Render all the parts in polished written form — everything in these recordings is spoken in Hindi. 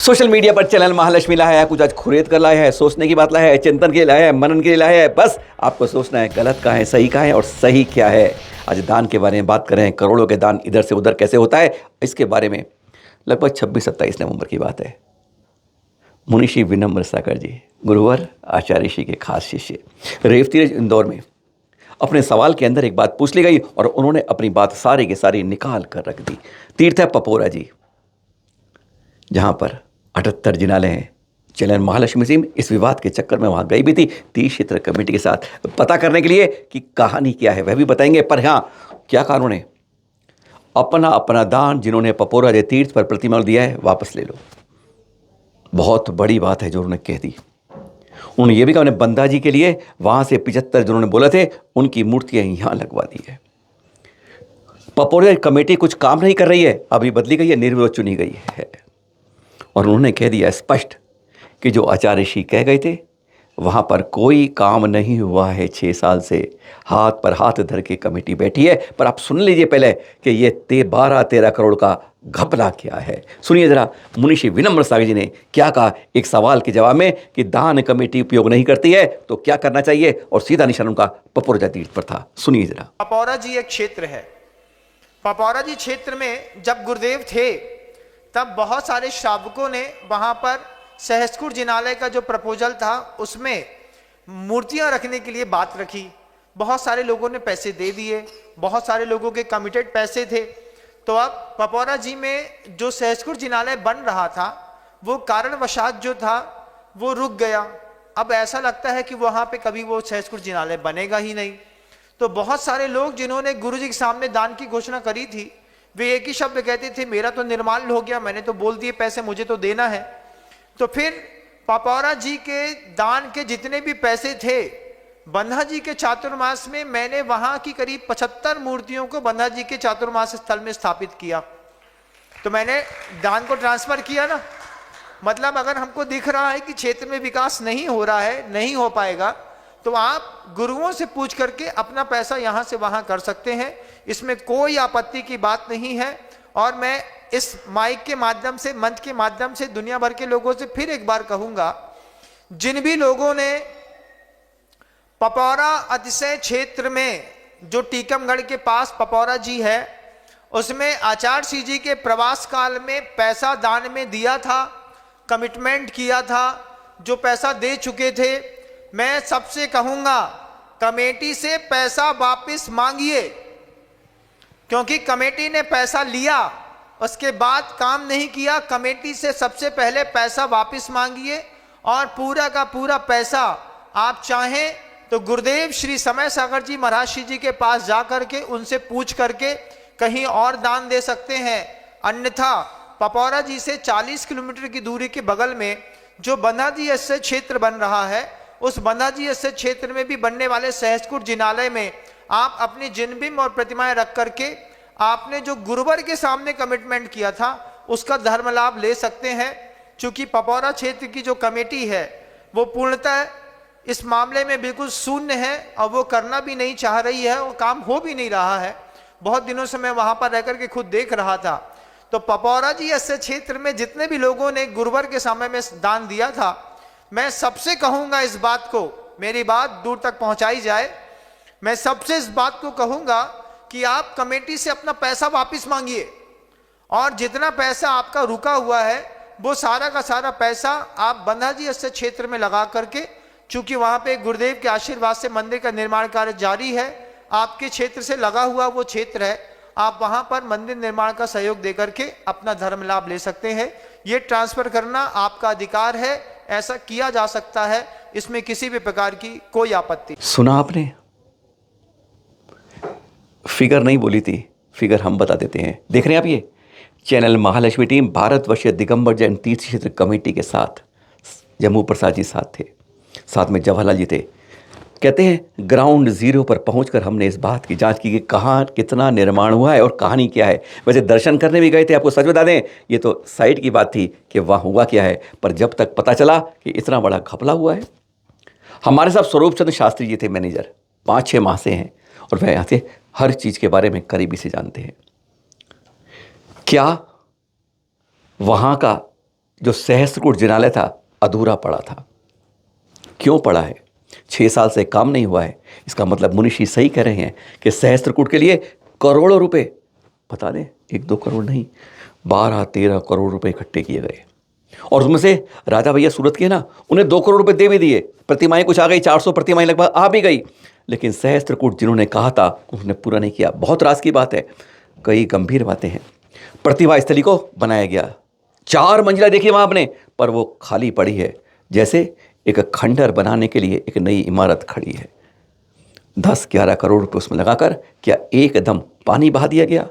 सोशल मीडिया पर चैनल महालक्ष्मी लाया है, कुछ आज खुरेद कर लाया है, सोचने की बात लाया है, चिंतन के लिए लाया है, मनन के लिए लाया है। बस आपको सोचना है गलत कहाँ है, सही कहाँ है और सही क्या है। आज दान के बारे में बात करें, करोड़ों के दान इधर से उधर कैसे होता है, इसके बारे में लगभग 26-27 नवंबर की बात है। मुनिषी विनम्र सागर जी, गुरुवर आचार्य श्री के खास शिष्य, रेवती इंदौर में अपने सवाल के अंदर एक बात पूछ ली गई और उन्होंने अपनी बात सारी की सारी निकाल कर रख दी। तीर्थ है पपोरा जी, जहाँ पर 78 जिनाले हैं। चैनल महालक्ष्मी टीम इस विवाद के चक्कर में वहाँ गई भी थी तीर्थ क्षेत्र कमेटी के साथ पता करने के लिए कि कहानी क्या है, वह भी बताएंगे। पर हाँ, क्या कानून है, अपना अपना दान जिन्होंने पपोरा जे तीर्थ पर प्रतिमा दिया है वापस ले लो। बहुत बड़ी बात है जो उन्होंने कह दी। उन्होंने ये भी कहा, उन्हें बंदा जी के लिए वहाँ से 75 जिन्होंने बोला थे उनकी मूर्तियाँ यहाँ लगवा दी है। पपोरा कमेटी कुछ काम नहीं कर रही है, अभी बदली गई है, निर्विरोध चुनी गई है। और उन्होंने कह दिया स्पष्ट कि जो आचार्य श्री कह गए थे वहाँ पर कोई काम नहीं हुआ है 6 साल से। हाथ पर हाथ धर के कमेटी बैठी है। पर आप सुन लीजिए पहले कि ये 12-13 करोड़ का घपला क्या है। सुनिए जरा, मुनिषी विनम्र सागर जी ने क्या कहा एक सवाल के जवाब में कि दान कमेटी उपयोग नहीं करती है तो क्या करना चाहिए, और सीधा निशान उनका पपोरा तीर्थ पर था। सुनिए जरा। पपोरा जी एक क्षेत्र है। पपोरा जी क्षेत्र में जब गुरुदेव थे तब बहुत सारे श्रावकों ने वहां पर सहस्कुर जिनालय का जो प्रपोजल था उसमें मूर्तियां रखने के लिए बात रखी। बहुत सारे लोगों ने पैसे दे दिए, बहुत सारे लोगों के कमिटेड पैसे थे। तो अब पपोरा जी में जो सहस्कुर जिनालय बन रहा था वो कारणवशात जो था वो रुक गया। अब ऐसा लगता है कि वहां पे कभी वो सहस्कुर जिनालय बनेगा ही नहीं। तो बहुत सारे लोग जिन्होंने गुरु जी के सामने दान की घोषणा करी थी वे एक ही शब्द कहते थे, मेरा तो निर्माल्य हो गया, मैंने तो बोल दिए पैसे मुझे तो देना है। तो फिर पपोरा जी के दान के जितने भी पैसे थे बंधा जी के चातुर्मास में मैंने वहां की करीब 75 मूर्तियों को बंधा जी के चातुर्मास स्थल में स्थापित किया। तो मैंने दान को ट्रांसफर किया ना। मतलब अगर हमको दिख रहा है कि क्षेत्र में विकास नहीं हो रहा है, नहीं हो पाएगा, तो आप गुरुओं से पूछ करके अपना पैसा यहां से वहां कर सकते हैं। इसमें कोई आपत्ति की बात नहीं है। और मैं इस माइक के माध्यम से, मंच के माध्यम से दुनिया भर के लोगों से फिर एक बार कहूंगा, जिन भी लोगों ने पपोरा अतिशय क्षेत्र में जो टीकमगढ़ के पास पपोरा जी है उसमें आचार्य श्री जी के प्रवास काल में पैसा दान में दिया था, कमिटमेंट किया था, जो पैसा दे चुके थे, मैं सबसे कहूंगा कमेटी से पैसा वापस मांगिए। क्योंकि कमेटी ने पैसा लिया उसके बाद काम नहीं किया। कमेटी से सबसे पहले पैसा वापस मांगिए और पूरा का पूरा पैसा आप चाहें तो गुरुदेव श्री समय सागर जी महाराज श्री जी के पास जा करके उनसे पूछ करके कहीं और दान दे सकते हैं। अन्यथा पपोरा जी से 40 किलोमीटर की दूरी के बगल में जो बंधा जी ऐसे क्षेत्र बन रहा है उस बंधा जी ऐसे क्षेत्र में भी बनने वाले सहस्कुर जिनालय में आप अपनी जिनबिंब और प्रतिमाएं रख करके आपने जो गुरुवर के सामने कमिटमेंट किया था उसका धर्म लाभ ले सकते हैं। चूंकि पपोरा क्षेत्र की जो कमेटी है वो पूर्णतः इस मामले में बिल्कुल शून्य है और वो करना भी नहीं चाह रही है और काम हो भी नहीं रहा है। बहुत दिनों से मैं वहां पर रह करके खुद देख रहा था। तो पपोरा जी ऐसे क्षेत्र में जितने भी लोगों ने गुरुवर के समय में दान दिया था, मैं सबसे कहूंगा इस बात को, मेरी बात दूर तक पहुंचाई जाए, मैं सबसे इस बात को कहूंगा कि आप कमेटी से अपना पैसा वापस मांगिए और जितना पैसा आपका रुका हुआ है वो सारा का सारा पैसा आप बंधा जी ऐसे क्षेत्र में लगा करके, चूंकि वहां पे गुरुदेव के आशीर्वाद से मंदिर का निर्माण कार्य जारी है, आपके क्षेत्र से लगा हुआ वो क्षेत्र है, आप वहां पर मंदिर निर्माण का सहयोग देकर के अपना धर्म लाभ ले सकते हैं। ये ट्रांसफर करना आपका अधिकार है, ऐसा किया जा सकता है, इसमें किसी भी प्रकार की कोई आपत्ति। सुना आपने, फिगर नहीं बोली थी, फिगर हम बता देते हैं। देख रहे हैं आप, ये चैनल महालक्ष्मी टीम भारतवर्षीय दिगंबर जैन तीर्थ क्षेत्र कमेटी के साथ जम्मू प्रसाद जी साथ थे, साथ में जवाहरलाल जी थे। कहते हैं ग्राउंड जीरो पर पहुंचकर हमने इस बात की जांच की कि कहाँ कितना निर्माण हुआ है और कहानी क्या है। वैसे दर्शन करने भी गए थे, आपको सच बता दें ये तो साइड की बात थी कि वहाँ हुआ क्या है, पर जब तक पता चला कि इतना बड़ा घपला हुआ है। हमारे साथ स्वरूप चंद्र शास्त्री जी थे मैनेजर, 5-6 माह से हैं और वह यहाँ से हर चीज़ के बारे में करीबी से जानते हैं। क्या वहाँ का जो सहस्त्रकूट जिनालय था अधूरा पड़ा था। क्यों पड़ा है? 6 साल से काम नहीं हुआ है। इसका मतलब मुनिषी सही कह रहे हैं कि सहस्त्रकूट के लिए करोड़ों रुपए, बता दें 1-2 करोड़ नहीं, 12-13 करोड़ रुपए इकट्ठे किए गए। और उसमें से राजा भैया सूरत के ना, उन्हें 2 करोड़ रुपए दे भी दिए। प्रतिमाएं कुछ आ गई, 400 प्रतिमाएं लगभग आ भी गई, लेकिन सहस्त्रकूट जिन्होंने कहा था उन्होंने पूरा नहीं किया। बहुत राज की बात है, कई गंभीर बातें हैं। प्रतिभा स्थली को बनाया गया, 4 मंजिला देखिए वहां आपने, पर वो खाली पड़ी है, जैसे एक खंडहर बनाने के लिए एक नई इमारत खड़ी है। 10-11 करोड़ रुपए उसमें लगाकर क्या एकदम पानी बहा दिया गया?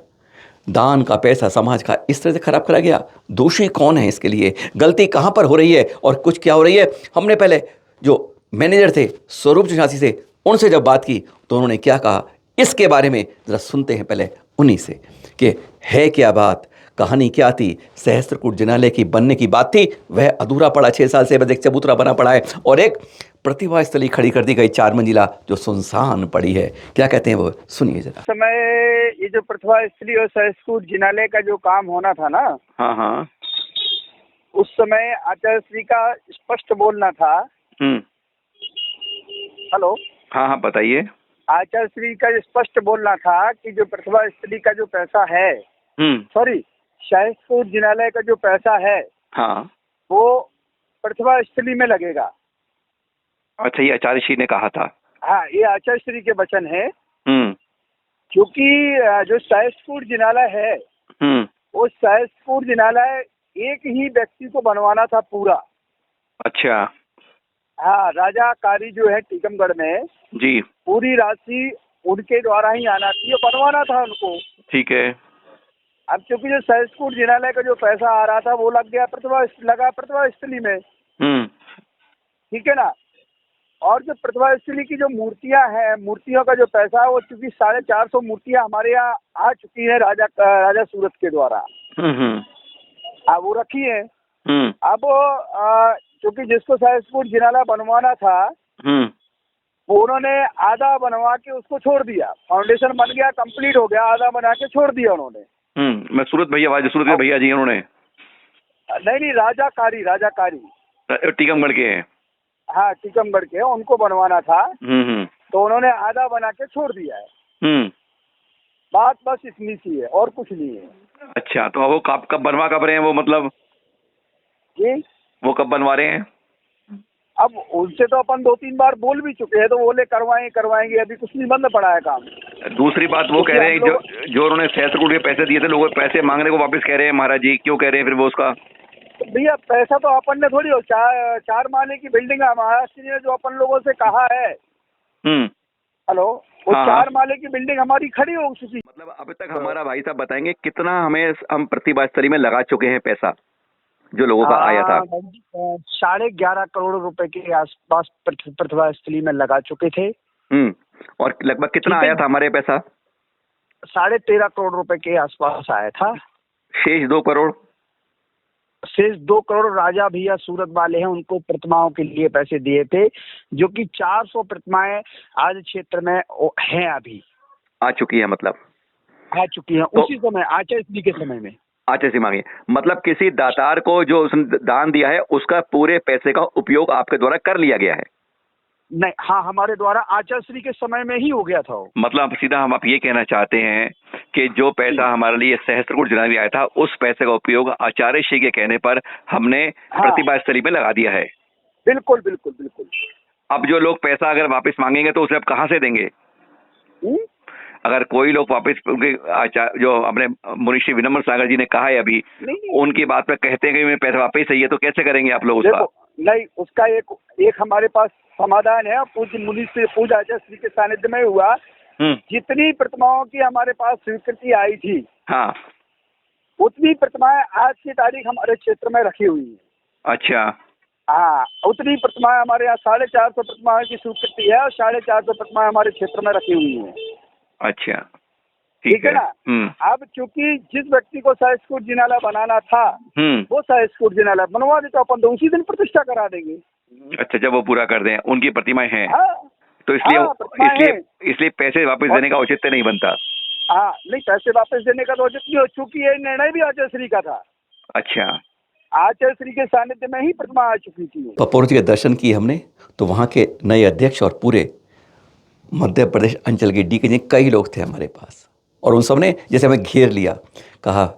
दान का पैसा समाज का इस तरह से खराब करा गया? दोषी कौन है इसके लिए? गलती कहां पर हो रही है और कुछ क्या हो रही है? हमने पहले जो मैनेजर थे स्वरूप झांसी से, उनसे जब बात की तो उन्होंने क्या कहा, इसके बारे में जरा सुनते हैं पहले उन्हीं से कि है क्या बात, कहानी क्या थी। सहस्त्रकूट जिनालय की बनने की बात थी, वह अधूरा पड़ा 6 साल से, बस एक चबूतरा बना पड़ा है और एक प्रतिभा स्थली खड़ी कर दी गई 4 मंजिला जो सुनसान पड़ी है। क्या कहते हैं वो, सुनिए जरा। समय ये जो प्रतिभा स्थली और सहस्त्रकूट जिनालय का जो काम होना था ना, हाँ हाँ। उस समय आचार्य श्री का स्पष्ट बोलना था। हेलो। हाँ हाँ बताइए। आचार्य श्री का स्पष्ट बोलना था कि जो प्रतिभा स्थली का जो पैसा है, सॉरी सहस्त्रकूट जिनालय का जो पैसा है, हाँ, वो प्रतिभा स्थली में लगेगा। अच्छा, ये आचार्य श्री ने कहा था? हाँ, ये आचार्य श्री के वचन है। क्योंकि जो सहस्त्रकूट जिनालय है, वो सहस्त्रकूट जिनालय एक ही व्यक्ति को बनवाना था पूरा। अच्छा। हाँ, राजा कारी जो है टीकमगढ़ में जी। पूरी राशि उनके द्वारा ही आना थी, बनवाना था उनको। ठीक है। अब क्योंकि जो सहस्त्रकूट जिनालय का जो पैसा आ रहा था वो लगा प्रतिभा स्थली में। ठीक है ना। और जो प्रतिभा स्थली की जो मूर्तियां हैं, मूर्तियों का जो पैसा है वो चूंकि 450 मूर्तियां हमारे यहाँ आ चुकी है राजा सूरत के द्वारा। वो रखी है। अब क्योंकि जिसको सहस्त्रकूट जिनालय बनवाना था, वो उन्होंने आधा बनवा के उसको छोड़ दिया। फाउंडेशन बन गया, कंप्लीट हो गया, आधा बना के छोड़ दिया उन्होंने। मैं सूरत के भैया जी उन्होंने नहीं, राजा कारी टीकमगढ़ के हैं। हाँ, टीकमगढ़ के, उनको बनवाना था। तो उन्होंने आधा बना के छोड़ दिया है। बात बस इतनी सी है और कुछ नहीं है। अच्छा, तो वो कब बनवा रहे हैं वो, मतलब जी वो कब बनवा रहे हैं? अब उनसे तो अपन 2-3 बार बोल भी चुके हैं, तो बोले करवाएंगे, अभी कुछ नहीं बंद पड़ा है काम। दूसरी बात वो कह रहे हैं जो उन्होंने सहस्त्रकूट के पैसे दिए थे, लोग पैसे मांगने को वापस कह रहे हैं महाराज जी, क्यों कह रहे हैं फिर वो उसका? भैया पैसा तो अपन ने थोड़ी, 4 माले की बिल्डिंग महाराष्ट्र ने जो अपन लोगों से कहा है। हेलो, वो 4 माले की बिल्डिंग हमारी खड़ी हो चुकी। मतलब अब तक हमारा भाई साहब बताएंगे कितना हम प्रतिभा स्थली में लगा चुके हैं पैसा जो लोगों का आया था? 11.5 करोड़ रुपए के आसपास प्रतिभा स्थली में लगा चुके थे। और लगभग कितना आया था हमारे पैसा? 13.5 करोड़ रुपए के आसपास आया था। शेष 2 करोड़? शेष 2 करोड़ राजा भैया सूरत वाले हैं, उनको प्रतिमाओं के लिए पैसे दिए थे, जो कि 400 प्रतिमाएं आज क्षेत्र में हैं, अभी आ चुकी है, मतलब आ चुकी हैं। तो उसी समय आचार्य श्री के समय में आचार्य श्री मांगी, मतलब किसी दातार को जो उसने दान दिया है उसका पूरे पैसे का उपयोग आपके द्वारा कर लिया गया है? नहीं, हाँ, हमारे द्वारा आचार्य श्री के समय में ही हो गया था। मतलब सीधा आप ये कहना चाहते हैं कि जो पैसा हमारे लिए सहस्त्रकूट जिनालय में आया था, उस पैसे का उपयोग आचार्य श्री के कहने पर हमने प्रतिभा स्थली में लगा दिया है? बिल्कुल बिल्कुल बिल्कुल। अब जो लोग पैसा अगर वापस मांगेंगे तो उसे अब कहाँ से देंगे? अगर कोई लोग वापस उनके जो अपने मुनिषी विनम्र सागर जी ने कहा है अभी, उनकी बात पे कहते हैं कि मैं पैसा वापस चाहिए, तो कैसे करेंगे आप लोग उसका? नहीं, उसका एक हमारे पास समाधान है। पूज्य मुनि से पूज्य आचार्य श्री के सानिध्य में हुआ, जितनी प्रतिमाओं की हमारे पास स्वीकृति आई थी, हाँ, उतनी प्रतिमाएं आज की तारीख हमारे क्षेत्र में रखी हुई है। अच्छा। हाँ, उतनी प्रतिमाएं हमारे यहाँ 450 प्रतिमाओं की स्वीकृति है और 450 प्रतिमाएं हमारे क्षेत्र में रखी हुई है। अच्छा, ठीक है ना। अब क्योंकि जिस व्यक्ति को सहस्त्रकूट जिनालय बनाना था, वो सहस्त्रकूट जिनालय बनवा दे, तो अपन तो उसी दिन प्रतिष्ठा करा देंगे। अच्छा, जब वो पूरा कर दें, उनकी प्रतिमाएं हैं। हाँ, तो इसलिए पैसे वापस देने का औचित्य नहीं बनता। हाँ, नहीं, पैसे वापस देने का तो औचित्य नहीं, चूंकि ये निर्णय भी आचार्य श्री का था। अच्छा। आचार्य श्री के सानिध्य में ही प्रतिमा आ चुकी थी। पपोर जी के दर्शन किए हमने, तो वहाँ के नए अध्यक्ष और पूरे मध्य प्रदेश अंचल के डीके जी कई लोग थे हमारे पास, और उन सब ने जैसे हमें घेर लिया, कहा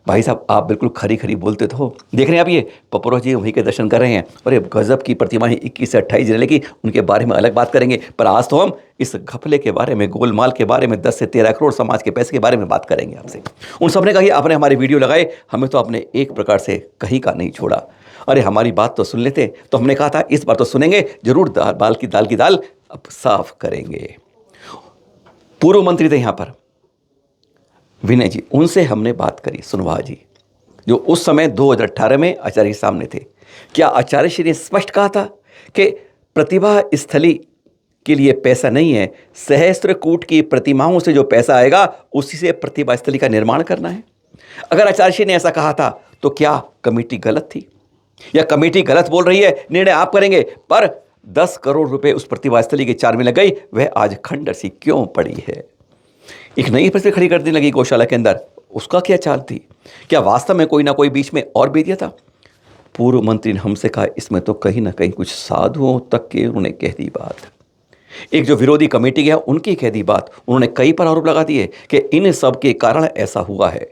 भाई साहब आप बिल्कुल खरी खरी बोलते तो हो, देख रहे हैं आप ये पपोरा जी वहीं के दर्शन कर रहे हैं, और ये गजब की प्रतिमा है 21 से 28 जिले की, उनके बारे में अलग बात करेंगे। पर आज तो हम इस घपले के बारे में, गोलमाल के बारे में, 10 से 13 करोड़ समाज के पैसे के बारे में बात करेंगे आपसे। उन सब ने कहा आपने हमारे वीडियो लगाए, हमें तो आपने एक प्रकार से कहीं का नहीं छोड़ा, अरे हमारी बात तो सुन लेते। तो हमने कहा था इस बार तो सुनेंगे जरूर, दाल की दाल अब साफ करेंगे। पूर्व मंत्री थे यहाँ पर विनय जी, उनसे हमने बात करी, सुनवा जी, जो उस समय 2018 में आचार्य के सामने थे। क्या आचार्य श्री ने स्पष्ट कहा था कि प्रतिभा स्थली के लिए पैसा नहीं है, सहस्त्रकूट की प्रतिमाओं से जो पैसा आएगा उसी से प्रतिभा स्थली का निर्माण करना है? अगर आचार्य श्री ने ऐसा कहा था तो क्या कमेटी गलत थी, या कमेटी गलत बोल रही है? निर्णय आप करेंगे। पर 10 करोड़ रुपए उस प्रतिभा स्थली के चार में लग गई, वह आज खंडर सी क्यों पड़ी है? एक नई परिस्थिति खड़ी कर देने लगी गौशाला के अंदर, उसका क्या चाल थी? क्या वास्तव में कोई ना कोई बीच में और भेज दिया था? पूर्व मंत्री ने हमसे कहा इसमें तो कहीं ना कहीं कुछ साधुओं तक के उन्होंने कह दी बात, एक जो विरोधी कमेटी गया उनकी कह दी बात। उन्होंने कई पर आरोप लगा दिए कि इन सब के कारण ऐसा हुआ है,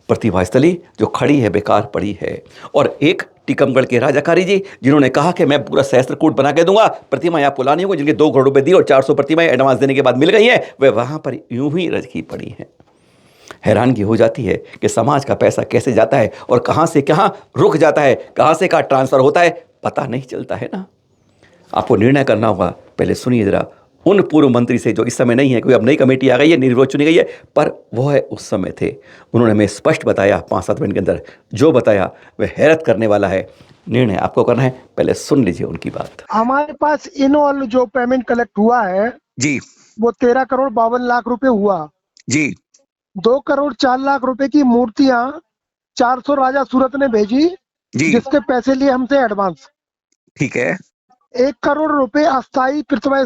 प्रतिभा स्थली जो खड़ी है बेकार पड़ी है। और एक टीकमगढ़ के राजाकारी जी जिन्होंने कहा कि मैं पूरा सहस्त्रकूट बना के दूंगा, प्रतिमाएं आपको लानी होगी, जिनके 2 करोड़ रुपए दिए और 400 प्रतिमाएं एडवांस देने के बाद मिल गई हैं, वे वहां पर यूं ही रखी पड़ी हैं। हैरानगी हो जाती है कि समाज का पैसा कैसे जाता है और कहां से कहां रुक जाता है, कहां से कहां ट्रांसफर होता है, पता नहीं चलता है ना। आपको निर्णय करना होगा। पहले सुनिए जरा उन पूर्व मंत्री से जो इस समय नहीं है, कोई अब नई कमेटी आ गई है, निर्विरोध चुनी गई है, पर वो है उस समय थे। उन्होंने हमें स्पष्ट बताया 5-7 मिनट के अंदर, जो बताया वह हैरत करने वाला है। निर्णय आपको करना है, पहले सुन लीजिए उनकी बात। हमारे पास इन ऑल जो पेमेंट कलेक्ट हुआ है जी, वो 13 करोड़ 52 लाख रुपए हुआ जी, 2 करोड़ 4 लाख रुपए की मूर्तियां 400 राजा सूरत ने भेजी, जिसके पैसे लिए हमसे एडवांस। ठीक है। 1 करोड़ रुपए अस्थाई प्रतिभा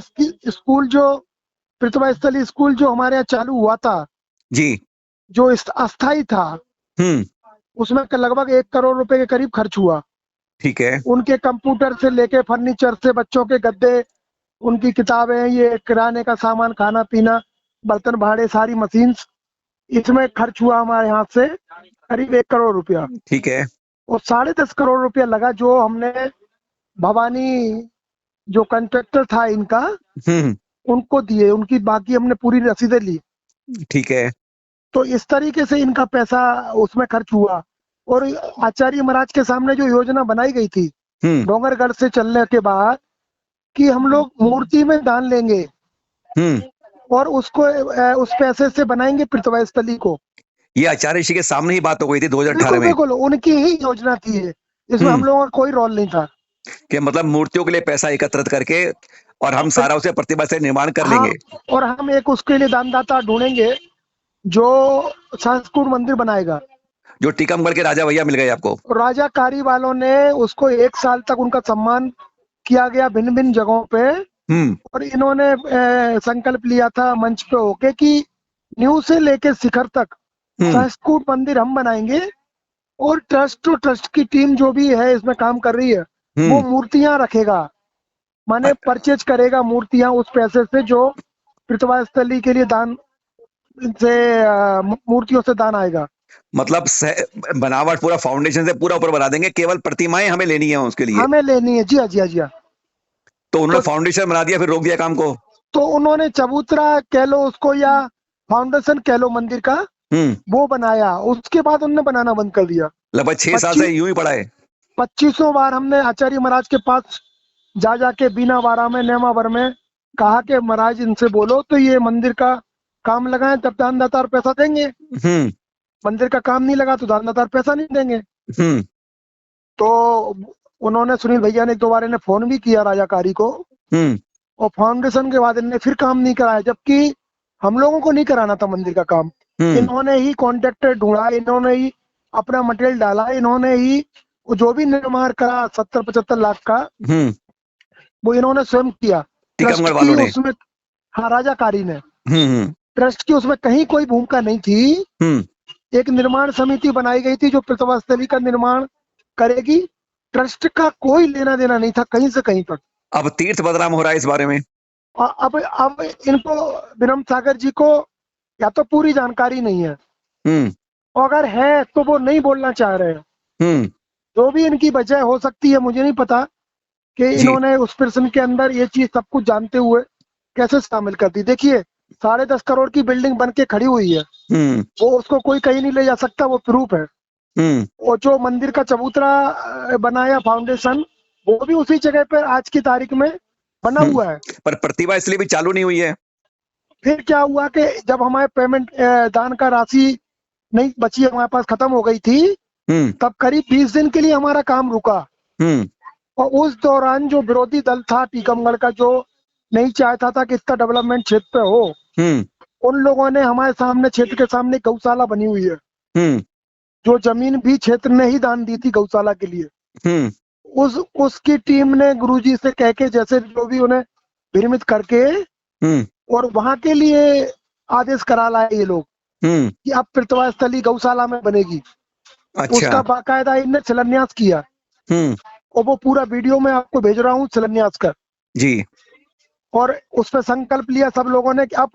स्थली स्कूल जो हमारे यहाँ चालू हुआ था जी, जो अस्थाई था, उसमें लगभग 1 करोड़ रुपए के करीब खर्च हुआ। ठीक है। उनके कंप्यूटर से लेके फर्नीचर से बच्चों के गद्दे, उनकी किताबें, ये किराने का सामान, खाना पीना, बर्तन भाड़े, सारी मशीन्स, इसमें खर्च हुआ हमारे हाथ से करीब 1 करोड़ रुपया। ठीक है। और 10.5 करोड़ रुपया लगा जो हमने भवानी जो कॉन्ट्रैक्टर था इनका उनको दिए, उनकी बाकी हमने पूरी रसीदें ली। ठीक है। तो इस तरीके से इनका पैसा उसमें खर्च हुआ। और आचार्य महाराज के सामने जो योजना बनाई गई थी डोंगरगढ़ से चलने के बाद कि हम लोग मूर्ति में दान लेंगे और उसको उस पैसे से बनाएंगे प्रतिभा स्थली को, ये आचार्य श्री के सामने ही बात हो गई थी 2018 में। बिल्कुल उनकी ही योजना थी ये, इसमें हम लोगों का कोई रोल नहीं था। कि मतलब मूर्तियों के लिए पैसा एकत्रित करके और हम सारा उसे प्रतिभा से निर्माण कर लेंगे। और हम एक उसके लिए दानदाता ढूंढेंगे जो संस्कृत मंदिर बनाएगा। जो टीकमगढ़ के राजा भैया मिल गए आपको? राजा कारी वालों ने उसको 1 साल तक उनका सम्मान किया गया भिन्न भिन्न जगहों पे। और इन्होंने संकल्प लिया था मंच पे होके कि न्यू से लेके शिखर तक संस्कृत मंदिर हम बनाएंगे, और ट्रस्ट की टीम जो भी है इसमें काम कर रही है वो मूर्तियां रखेगा, माने परचेज करेगा मूर्तियां उस पैसे से जो प्रतिभा स्थली के लिए दान से मूर्तियों से दान आएगा। मतलब बनावट पूरा फाउंडेशन से पूरा ऊपर बना देंगे, केवल प्रतिमाएं हमें लेनी है उसके लिए। हमें लेनी है, जी हाँ, जी हाँ, जी हाँ। तो उन्होंने फाउंडेशन बना दिया, फिर रोक दिया काम को। तो उन्होंने चबूतरा कह लो उसको या फाउंडेशन कह लो मंदिर का, वो बनाया, उसके बाद उन्होंने बनाना बंद कर दिया। लगभग 6 साल से यूं ही पड़ा है। 2500 बार हमने आचार्य महाराज के पास जाके बिना वारा में नेमावर में कहा कि महाराज इनसे बोलो तो ये मंदिर का काम लगाएं तब दानदाता पैसा देंगे। मंदिर का काम नहीं लगा तो दानदाता पैसा नहीं देंगे। तो उन्होंने, सुनील भैया ने 2 बार इन्हें फोन भी किया राजाकारी को, और फाउंडेशन के बाद इन्हें फिर काम नहीं कराया, जबकि हम लोगों को नहीं कराना था मंदिर का काम। इन्होंने ही कॉन्ट्रैक्टर ढूंढा, इन्होंने ही अपना मटेरियल डाला, इन्होंने ही जो भी निर्माण करा 70-75 लाख का वो इन्होंने स्वयं किया। टीकमगढ़ वालों ने, उसमें हाँ राजाकारी ने, ट्रस्ट की उसमें कहीं कोई भूमिका नहीं थी। एक निर्माण समिति बनाई गई थी जो प्रतिभा स्थली का निर्माण करेगी। ट्रस्ट का कोई लेना देना नहीं था कहीं से कहीं तक। अब तीर्थ बदनाम हो रहा है इस बारे में। अब इनको विनम्र सागर जी को या तो पूरी जानकारी नहीं है, और अगर है तो वो नहीं बोलना चाह रहे हैं। जो भी इनकी वजह हो सकती है, मुझे नहीं पता कि इन्होंने उस पर्सन के अंदर ये चीज सब कुछ जानते हुए कैसे शामिल कर दी। देखिए 10.5 करोड़ की बिल्डिंग बन के खड़ी हुई है, वो उसको कोई कहीं नहीं ले जा सकता, वो प्रूफ है। और जो मंदिर का चबूतरा बनाया फाउंडेशन, वो भी उसी जगह पर आज की तारीख में बना हुआ है। पर प्रतिभा इसलिए भी चालू नहीं हुई है। फिर क्या हुआ कि जब हमारे पेमेंट दान का राशि नहीं बची, हमारे पास खत्म हो गई थी, तब करीब 20 दिन के लिए हमारा काम रुका। और उस दौरान जो विरोधी दल था टीकमगढ़ का, जो नहीं चाहता था कि इसका डेवलपमेंट क्षेत्र पे हो, उन लोगों ने हमारे सामने, क्षेत्र के सामने गौशाला बनी हुई है, जो जमीन भी क्षेत्र ने ही दान दी थी गौशाला के लिए। उसकी टीम ने गुरुजी से कह के, जैसे जो भी उन्हें विरमित करके, और वहां के लिए आदेश करा लाए ये लोग कि अब प्रतिभा स्थली गौशाला में बनेगी। अच्छा। उसका बाकायदा इनने शिलान्यास किया, और वो पूरा वीडियो मैं आपको भेज रहा हूँ शिलान्यास का जी। और उस पर संकल्प लिया सब लोगों ने कि अब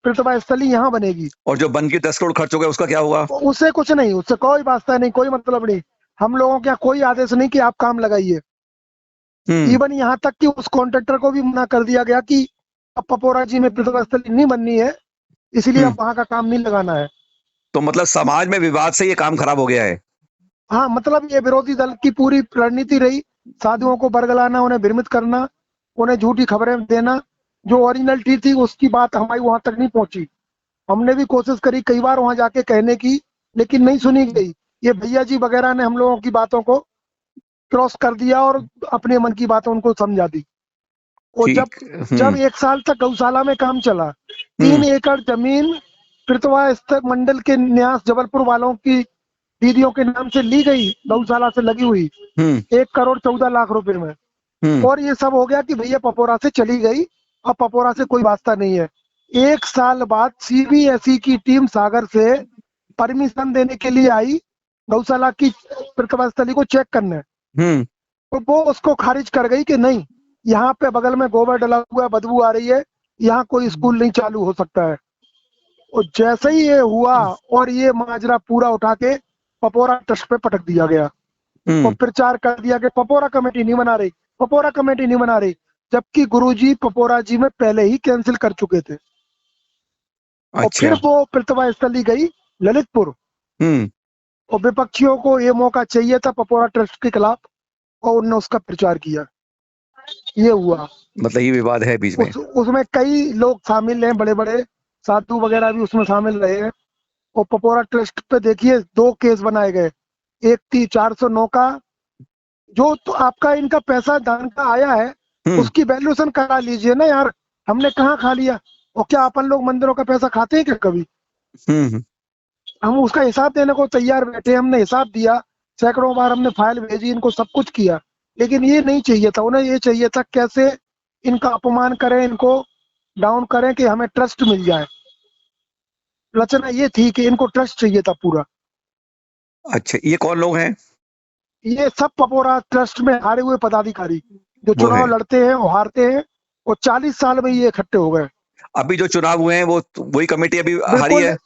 प्रतिभा स्थली यहाँ बनेगी। और जो बन के 10 करोड़ खर्च हो गया उसका क्या हुआ? उससे कुछ नहीं, उससे कोई वास्ता नहीं, कोई मतलब नहीं। हम लोगों का कोई आदेश नहीं कि आप काम लगाइए। इवन यहाँ तक कि उस कॉन्ट्रैक्टर को भी मना कर दिया गया कि अब पपोरा जी में प्रतिभा स्थली नहीं बननी है, इसलिए अब वहां का काम नहीं लगाना है। तो मतलब समाज में विवाद से ये काम खराब हो गया है। हाँ, मतलब ये विरोधी दल की पूरी रणनीति रही, साधुओं को बरगलाना, उन्हें भ्रमित करना, उन्हें झूठी खबरें देना। जो ओरिजिनलिटी थी उसकी बात हमारी वहां तक नहीं पहुंची। हमने भी कोशिश करी कई बार वहां जाके कहने की, लेकिन नहीं सुनी गई। ये भैया जी वगैरह ने हम लोगों की बातों को क्रॉस कर दिया और अपने मन की बातें उनको समझा दी। और जब 1 साल तक गौशाला में काम चला, 3 एकड़ जमीन प्रतिभा स्थल मंडल के न्यास जबलपुर वालों की दीदियों के नाम से ली गई, गौशाला से लगी हुई 1 करोड़ 14 लाख रुपए में। और ये सब हो गया कि भैया पपोरा से चली गई, अब पपोरा से कोई वास्ता नहीं है। 1 साल बाद सीबीएसई की टीम सागर से परमिशन देने के लिए आई गौशाला की प्रतिभा स्थली को चेक करने, तो वो उसको खारिज कर गई कि नहीं, यहाँ पे बगल में गोबर डला हुआ है, बदबू आ रही है, यहाँ कोई स्कूल नहीं चालू हो सकता है। और जैसे ही ये हुआ और ये माजरा पूरा उठा के पपोरा ट्रस्ट पे पटक दिया गया और प्रचार कर दिया कि पपोरा कमेटी नहीं बना रही, पपोरा कमेटी नहीं बना रही, जबकि गुरुजी पपोरा जी में पहले ही कैंसिल कर चुके थे। और फिर वो प्रतिभा स्थली गई ललितपुर, और विपक्षियों को ये मौका चाहिए था पपोरा ट्रस्ट के खिलाफ, और उन्होंने उसका प्रचार किया। ये हुआ, मतलब ये विवाद है बीच में। उसमें कई लोग शामिल हैं, बड़े बड़े साधु वगैरह भी उसमें शामिल रहे हैं। और पपोरा ट्रस्ट पे देखिए 2 केस बनाए गए, एक थी 409 का, जो तो आपका इनका पैसा दान का आया है उसकी वैल्यूएशन करा लीजिए ना यार, हमने कहाँ खा लिया। और क्या अपन लोग मंदिरों का पैसा खाते हैं क्या कभी? हम उसका हिसाब देने को तैयार बैठे, हमने हिसाब दिया, सैकड़ों बार हमने फाइल भेजी, इनको सब कुछ किया, लेकिन ये नहीं चाहिए था। उन्हें ये चाहिए था कैसे इनका अपमान करें, इनको डाउन करें कि हमें ट्रस्ट मिल जाए। रचना ये थी कि इनको ट्रस्ट चाहिए था पूरा। अच्छा, ये कौन लोग हैं? ये सब पपोरा ट्रस्ट में हारे हुए पदाधिकारी जो चुनाव लड़ते हैं और हारते हैं, और 40 साल में ये इकट्ठे हो गए। अभी जो चुनाव हुए हैं वो वही कमेटी अभी हारी है?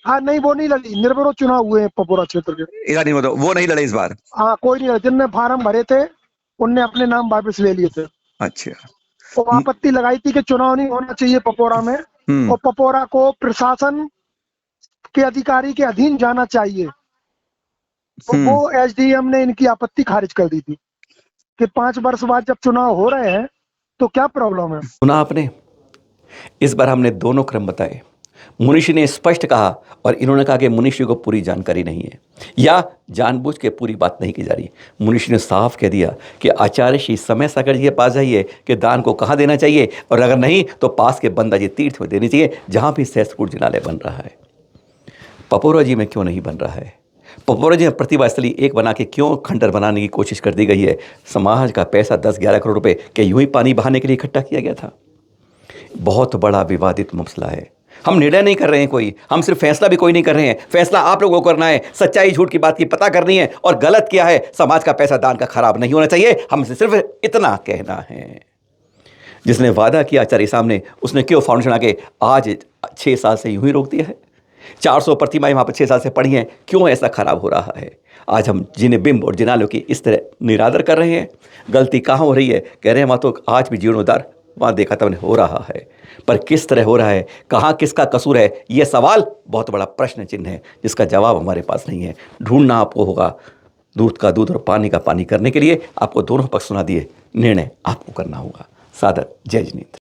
हाँ, नहीं वो नहीं लड़ी, निर्विरोध चुनाव हुए हैं पपोरा क्षेत्र के। इधर नहीं, वो नहीं लड़े इस बार? हाँ, कोई नहीं लड़े, जिनने फार्म भरे थे उनने अपने नाम वापस ले लिए थे। अच्छा। और आपत्ति लगाई थी कि चुनाव नहीं होना चाहिए पपोरा में, और पपोरा को प्रशासन के अधिकारी के अधीन जाना चाहिए। तो वो एसडीएम ने इनकी आपत्ति खारिज कर दी थी कि 5 वर्ष बाद जब चुनाव हो रहे हैं तो क्या प्रॉब्लम है। सुना आपने? इस बार हमने दोनों क्रम बताए। मुनिषी ने स्पष्ट कहा और इन्होंने कहा कि मुनिषी को पूरी जानकारी नहीं है या जानबूझ के पूरी बात नहीं की जा रही। मुनिषी ने साफ कह दिया कि आचार्य श्री समय सागर जी के पास जाइए कि दान को कहाँ देना चाहिए, और अगर नहीं तो पास के बंदाजी तीर्थ में देनी चाहिए जहाँ भी सहस्त्रकूट जिनालय बन रहा है। पपोरा जी में क्यों नहीं बन रहा है? पपोरा जी में प्रतिभा स्थली एक बना के क्यों खंडर बनाने की कोशिश कर दी गई है? समाज का पैसा 10-11 करोड़ रुपए क्या यूं ही पानी बहाने के लिए इकट्ठा किया गया था? बहुत बड़ा विवादित मसला है। हम निर्णय नहीं कर रहे हैं कोई, हम सिर्फ फैसला भी कोई नहीं कर रहे हैं। फैसला आप लोगों को करना है, सच्चाई झूठ की बात की पता करनी है और गलत क्या है, समाज का पैसा दान का खराब नहीं होना चाहिए। हमसे सिर्फ इतना कहना है। जिसने वादा किया आचार्य सामने, उसने क्यों फाउंडेशन आके आज 6 साल से यूं ही रोक दिया है? 400 प्रतिमाएं वहां पर 6 साल से पड़ी हैं, क्यों ऐसा खराब हो रहा है? आज हम जिन्हें बिंब और जिनालों की इस तरह निरादर कर रहे हैं। गलती कहाँ हो रही है? कह रहे हैं वहाँ तो आज भी जीर्णोद्धार वहाँ देखा था हो रहा है, पर किस तरह हो रहा है, कहाँ किसका कसूर है, यह सवाल बहुत बड़ा प्रश्न चिन्ह है जिसका जवाब हमारे पास नहीं है। ढूंढना आपको होगा। दूध का दूध और पानी का पानी करने के लिए आपको दोनों पक्ष सुना दिए, निर्णय आपको करना होगा। सादर जय जिनेंद्र।